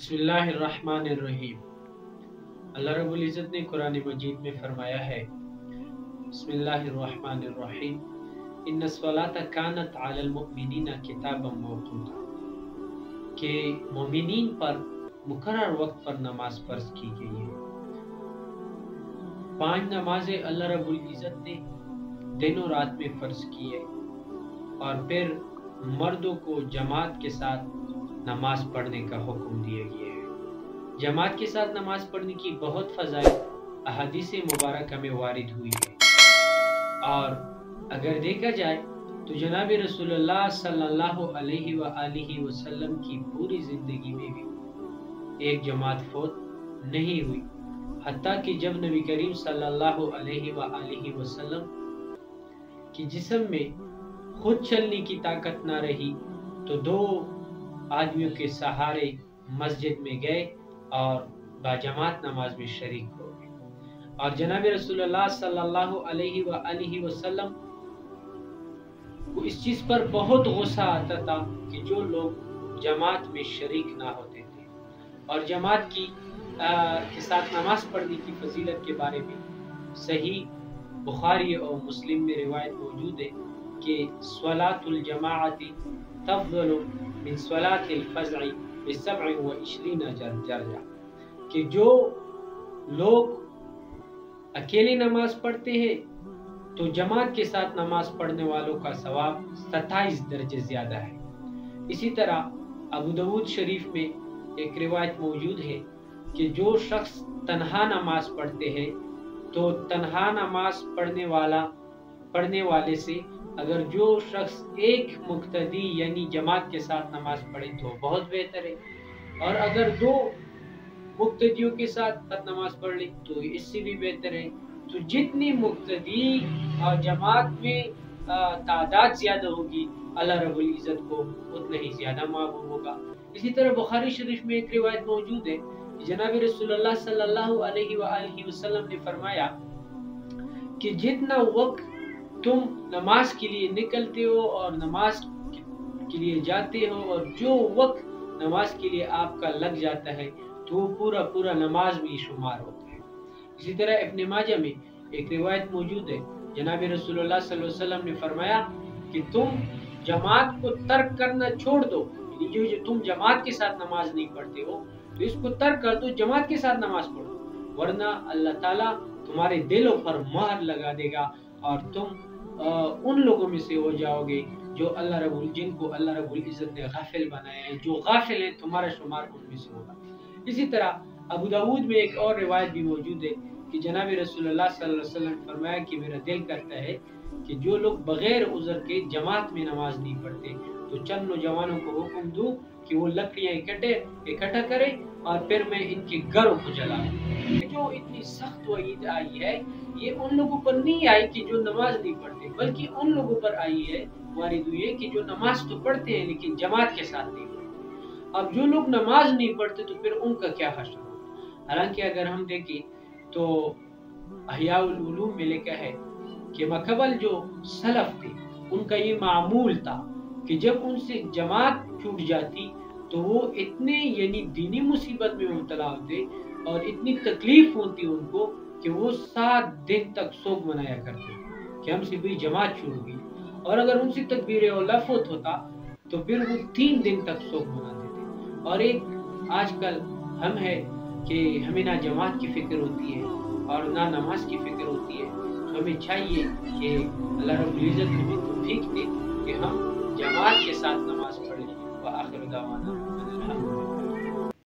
बिस्मिल्लाहिर्रहमानिर्रहीम। अल्लाह रब्बुल इज़्ज़त ने कुरान मजीद में फरमाया है, बिस्मिल्लाहिर्रहमानिर्रहीम, इन्नस्सलाता कानत अलल मुमिनीना किताबम मौक़ूता, कि मोमिनीन पर मुकर्रर वक्त पर नमाज फर्ज की गई है। 5 नमाजें अल्लाह रब्बुल इज़्ज़त ने दिन और रात में फर्ज की है, और फिर मर्दों को जमात के साथ नमाज पढ़ने का हुक्म दिया गया है। जमात के साथ नमाज पढ़ने की बहुत फज़ाइल अहादीस मुबारक में वारिद हुई है, और अगर देखा जाए तो जनाब रसूलुल्लाह सल्लल्लाहु अलैहि वसल्लम की पूरी ज़िंदगी में भी एक जमात फौत नहीं हुई, हत्ता कि जब नबी करीम सल्लल्लाहु अलैहि वसल्लम की जिस्म में खुद चलने की ताकत ना रही तो 2 आदमियों के सहारे मस्जिद में गए और बाजमात नमाज में शरीक हो गए। और जनाब रसूलुल्लाह सल्लल्लाहु अलैहि वसल्लम को इस चीज पर बहुत गुस्सा आता था कि जो लोग जमात में शरीक ना होते थे। और जमात के साथ नमाज पढ़ने की फजीलत के बारे में सही बुखारी और मुस्लिम में रिवायत मौजूद है कि स्वलातुल जमाअती तफ़ज़लु मिन स्वलातिल फ़ज़्इ ब27 दर्जा, कि जो लोग अकेले नमाज पढ़ते हैं तो जमात के साथ नमाज पढ़ने वालों का सवाब 27 दर्जे ज्यादा है। इसी तरह अबू दाऊद शरीफ में एक रिवायत मौजूद है कि जो शख्स तन्हा नमाज पढ़ते हैं तो तन्हा नमाज पढ़ने वाले से अगर जो शख्स एक मुक्तदी यानी जमात के साथ नमाज पढ़े तो बहुत बेहतर है, और अगर 2 मुक्तदियों के साथ नमाज पढ़ ले तो इससे भी बेहतर है। तो जितनी मुक्तदी और जमात में तादाद ज्यादा होगी अल्लाह रब्बुल इज़्ज़त को उतना ही ज्यादा महबूब होगा। इसी तरह बुखारी शरीफ में एक रिवायत मौजूद है, जनाब रसूलुल्लाह सल्लल्लाहु अलैहि वसल्लम ने फरमाया कि जितना वक्त तुम नमाज के लिए निकलते हो और नमाज के लिए जाते हो और जो वक्त नमाज के लिए आपका लग जाता है तो वो पूरा नमाज में शुमार होता है। इसी तरह इब्न माजा में एक रिवायत मौजूद है, जनाब रसूलुल्लाह सल्लल्लाहु अलैहि वसल्लम ने फरमाया कि तुम जमात को तर्क करना छोड़ दो, जो तुम जमात के साथ नमाज नहीं पढ़ते हो तो इसको तर्क कर दो, जमात के साथ नमाज पढ़ो, वरना अल्लाह ताला तुम्हारे दिलों पर मोहर लगा देगा और तुम उन लोगों में से हो जाओगे जो जिनको अल्लाह रब्बुल इज़्ज़त ने गाफिल बनाया है। जो गाफिल है तुम्हारा शुमार उनमें से होगा। इसी तरह अबू दाऊद में एक और रिवायत भी मौजूद है कि जनाब रसूलुल्लाह सल्लल्लाहु अलैहि वसल्लम ने फरमाया कि मेरा दिल करता है कि जो लोग बगैर उज़र के जमात में नमाज नहीं पढ़ते तो चंद नौजवानों को हुक्म दूं कि वो लकड़ियां इकट्ठा करें और फिर मैं इनके घरों को जलाऊं। जो इतनी सख्त वईद आई है ये उन लोगों पर नहीं आई कि जो नमाज नहीं पढ़ते, बल्कि उन लोगों पर आई है, वारिद हुई है कि जो नमाज तो पढ़ते हैं लेकिन जमात के साथ नहीं पढ़ते। अब जो लोग नमाज नहीं पढ़ते तो फिर उनका क्या हश्र होगा। हालांकि अगर हम देखें तो अहयाउल उलूम में लिखा है कि मकबल जो सलफ थे उनका ये मामूल था कि जब उनसे जमात छूट जाती तो वो इतने यानी दीनी मुसीबत में मुब्तला होते और इतनी तकलीफ होती उनको कि वो 7 दिन तक शोक मनाया करते कि हमसे भी जमात छूट गई, और अगर उनसे तकबीर औला फौत होता तो फिर वो 3 दिन तक शोक मनाते थे। और एक आजकल हम है कि हमें ना जमात की फिक्र होती है और ना नमाज की फिक्र होती है, तो हमें चाहिए कि अल्लाह रब्बुल इज़्ज़त हमें तौफीक दे कि हम जमात के साथ नमाज पढ़ें। व आखिर दावाना